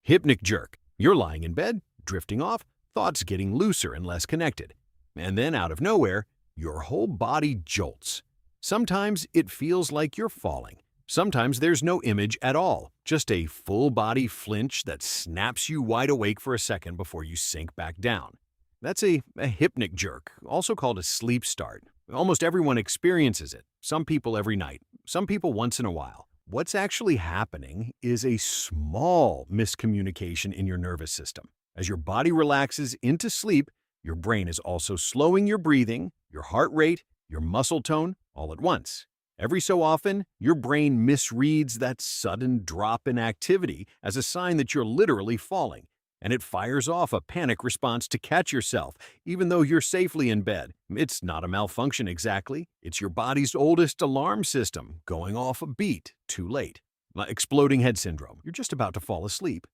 Hypnic Jerk. You're lying in bed, drifting off, thoughts getting looser and less connected. And then out of nowhere, your whole body jolts. Sometimes it feels like you're falling. Sometimes there's no image at all, just a full-body flinch that snaps you wide awake for a second before you sink back down. That's a hypnic jerk, also called a sleep start. Almost everyone experiences it, some people every night, some people once in a while. What's actually happening is a small miscommunication in your nervous system. As your body relaxes into sleep, your brain is also slowing your breathing, your heart rate, your muscle tone, all at once. Every so often, your brain misreads that sudden drop in activity as a sign that you're literally falling, and it fires off a panic response to catch yourself, even though you're safely in bed. It's not a malfunction exactly. It's your body's oldest alarm system going off a beat too late. Exploding head syndrome. You're just about to fall asleep,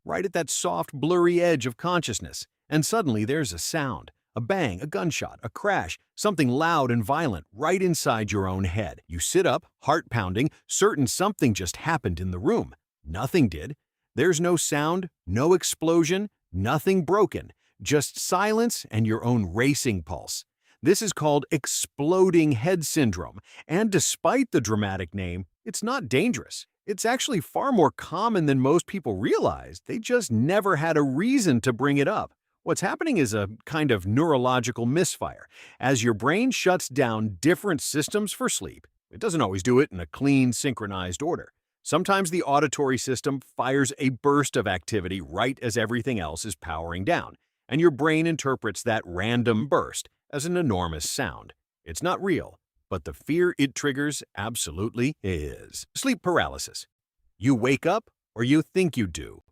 right at that soft, blurry edge of consciousness, and suddenly there's a sound. A bang, a gunshot, a crash, something loud and violent right inside your own head. You sit up, heart pounding, certain something just happened in the room. Nothing did. There's no sound, no explosion, nothing broken, just silence and your own racing pulse. This is called exploding head syndrome, and despite the dramatic name, it's not dangerous. It's actually far more common than most people realize. They just never had a reason to bring it up. What's happening is a kind of neurological misfire. As your brain shuts down different systems for sleep, it doesn't always do it in a clean, synchronized order. Sometimes the auditory system fires a burst of activity right as everything else is powering down, and your brain interprets that random burst as an enormous sound. It's not real, but the fear it triggers absolutely is. Sleep paralysis. You wake up, or you think you do.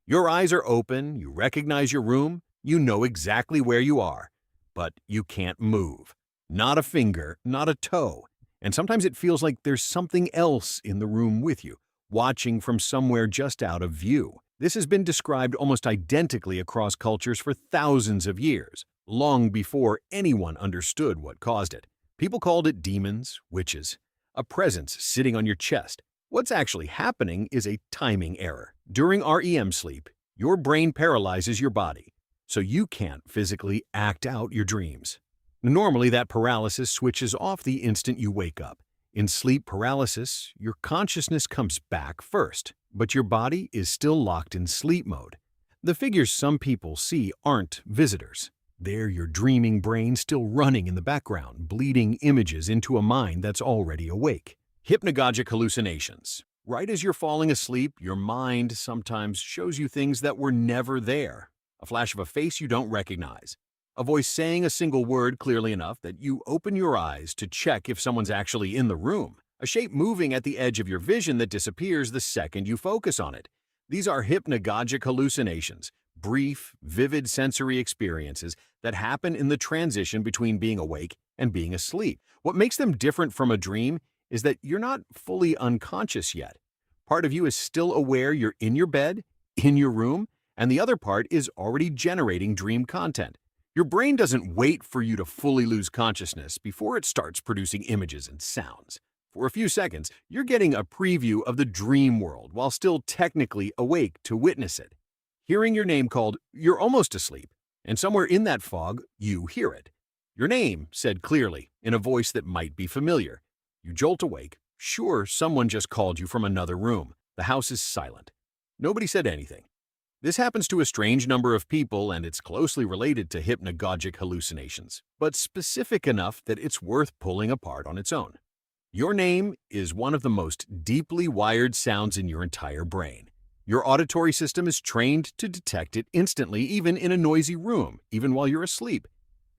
Your eyes are open, you recognize your room, you know exactly where you are, but you can't move. Not a finger, not a toe. And sometimes it feels like there's something else in the room with you, watching from somewhere just out of view. This has been described almost identically across cultures for thousands of years, long before anyone understood what caused it. People called it demons, witches, a presence sitting on your chest. What's actually happening is a timing error. During REM sleep, your brain paralyzes your body, so you can't physically act out your dreams. Normally, that paralysis switches off the instant you wake up. In sleep paralysis, your consciousness comes back first, but your body is still locked in sleep mode. The figures some people see aren't visitors. They're your dreaming brain still running in the background, bleeding images into a mind that's already awake. Hypnagogic hallucinations. Right as you're falling asleep, your mind sometimes shows you things that were never there. A flash of a face you don't recognize. A voice saying a single word clearly enough that you open your eyes to check if someone's actually in the room. A shape moving at the edge of your vision that disappears the second you focus on it. These are hypnagogic hallucinations, brief, vivid sensory experiences that happen in the transition between being awake and being asleep. What makes them different from a dream is that you're not fully unconscious yet. Part of you is still aware you're in your bed, in your room, and the other part is already generating dream content. Your brain doesn't wait for you to fully lose consciousness before it starts producing images and sounds. For a few seconds, you're getting a preview of the dream world while still technically awake to witness it. Hearing your name called, you're almost asleep, and somewhere in that fog, you hear it. Your name said clearly, in a voice that might be familiar. You jolt awake. Sure, someone just called you from another room. The house is silent. Nobody said anything. This happens to a strange number of people, and it's closely related to hypnagogic hallucinations, but specific enough that it's worth pulling apart on its own. Your name is one of the most deeply wired sounds in your entire brain. Your auditory system is trained to detect it instantly, even in a noisy room, even while you're asleep.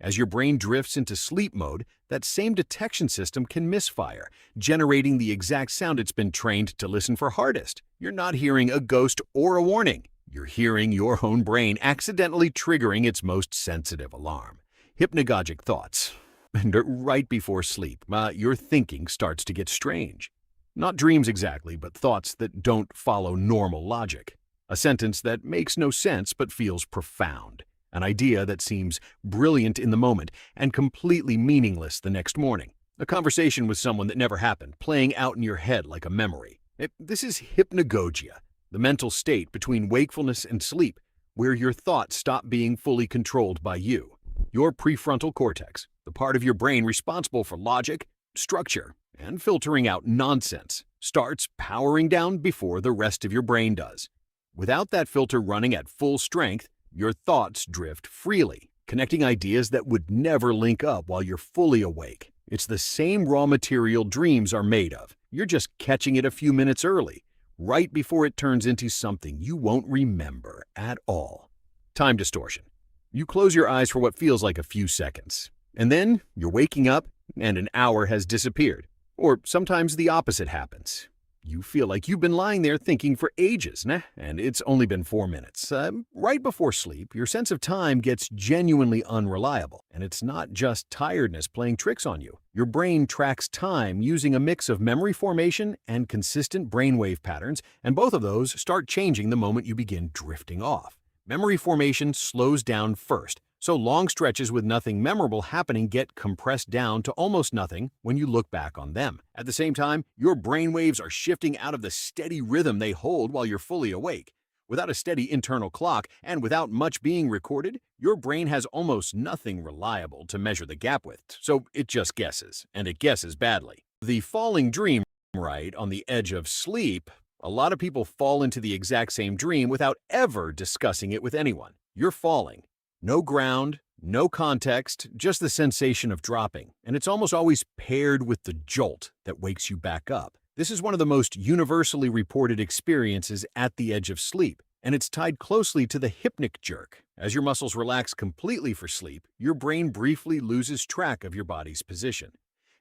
As your brain drifts into sleep mode, that same detection system can misfire, generating the exact sound it's been trained to listen for hardest. You're not hearing a ghost or a warning. You're hearing your own brain accidentally triggering its most sensitive alarm. Hypnagogic thoughts. And right before sleep, your thinking starts to get strange. Not dreams exactly, but thoughts that don't follow normal logic. A sentence that makes no sense but feels profound. An idea that seems brilliant in the moment and completely meaningless the next morning. A conversation with someone that never happened, playing out in your head like a memory. This is hypnagogia. the mental state between wakefulness and sleep, where your thoughts stop being fully controlled by you. Your prefrontal cortex, the part of your brain responsible for logic, structure, and filtering out nonsense, starts powering down before the rest of your brain does. Without that filter running at full strength, your thoughts drift freely, connecting ideas that would never link up while you're fully awake. It's the same raw material dreams are made of. You're just catching it a few minutes early, right before it turns into something you won't remember at all. Time distortion. You close your eyes for what feels like a few seconds, and then you're waking up and an hour has disappeared. Or sometimes the opposite happens. You feel like you've been lying there thinking for ages, and it's only been 4 minutes. Right before sleep, your sense of time gets genuinely unreliable, and it's not just tiredness playing tricks on you. Your brain tracks time using a mix of memory formation and consistent brainwave patterns, and both of those start changing the moment you begin drifting off. Memory formation slows down first, so long stretches with nothing memorable happening get compressed down to almost nothing when you look back on them. At the same time, your brainwaves are shifting out of the steady rhythm they hold while you're fully awake. Without a steady internal clock and without much being recorded, your brain has almost nothing reliable to measure the gap with, so it just guesses, and it guesses badly. The falling dream, right on the edge of sleep, a lot of people fall into the exact same dream without ever discussing it with anyone. You're falling. No ground, no context, just the sensation of dropping, and it's almost always paired with the jolt that wakes you back up. This is one of the most universally reported experiences at the edge of sleep, and it's tied closely to the hypnic jerk. As your muscles relax completely for sleep, your brain briefly loses track of your body's position.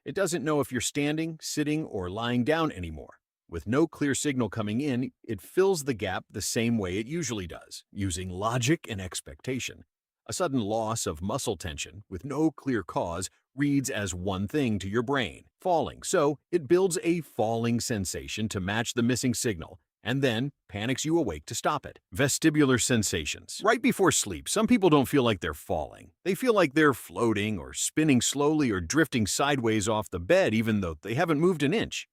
It doesn't know if you're standing, sitting, or lying down anymore. With no clear signal coming in, it fills the gap the same way it usually does, using logic and expectation. A sudden loss of muscle tension with no clear cause reads as one thing to your brain, falling, so it builds a falling sensation to match the missing signal, and then panics you awake to stop it. Vestibular sensations. Right before sleep, some people don't feel like they're falling. They feel like they're floating or spinning slowly or drifting sideways off the bed even though they haven't moved an inch.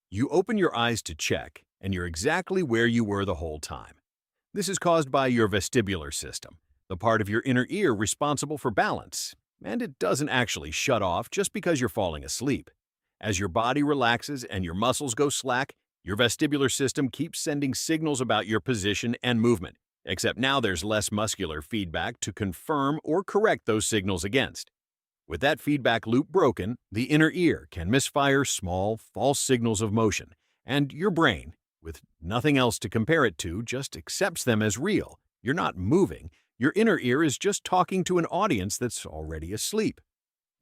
You open your eyes to check, and you're exactly where you were the whole time. This is caused by your vestibular system, the part of your inner ear responsible for balance, and it doesn't actually shut off just because you're falling asleep. As your body relaxes and your muscles go slack, your vestibular system keeps sending signals about your position and movement, except now there's less muscular feedback to confirm or correct those signals against. With that feedback loop broken, the inner ear can misfire small, false signals of motion, and your brain, with nothing else to compare it to, just accepts them as real. You're not moving. Your inner ear is just talking to an audience that's already asleep.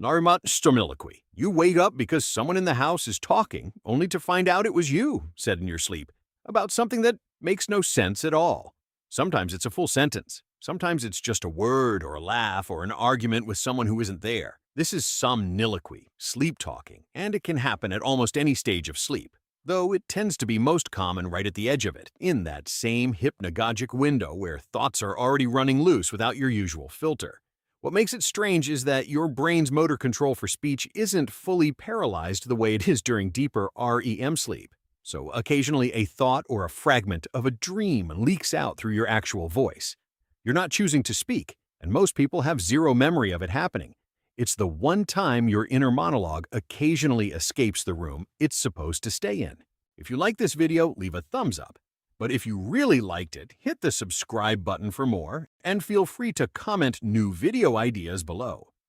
Somniloquy. You wake up because someone in the house is talking, only to find out it was you, said in your sleep, about something that makes no sense at all. Sometimes it's a full sentence. Sometimes it's just a word or a laugh or an argument with someone who isn't there. This is somniloquy, sleep talking, and it can happen at almost any stage of sleep, though it tends to be most common right at the edge of it, in that same hypnagogic window where thoughts are already running loose without your usual filter. What makes it strange is that your brain's motor control for speech isn't fully paralyzed the way it is during deeper REM sleep. So occasionally a thought or a fragment of a dream leaks out through your actual voice. You're not choosing to speak, and most people have zero memory of it happening. It's the one time your inner monologue occasionally escapes the room it's supposed to stay in. If you like this video, leave a thumbs up. But if you really liked it, hit the subscribe button for more, and feel free to comment new video ideas below.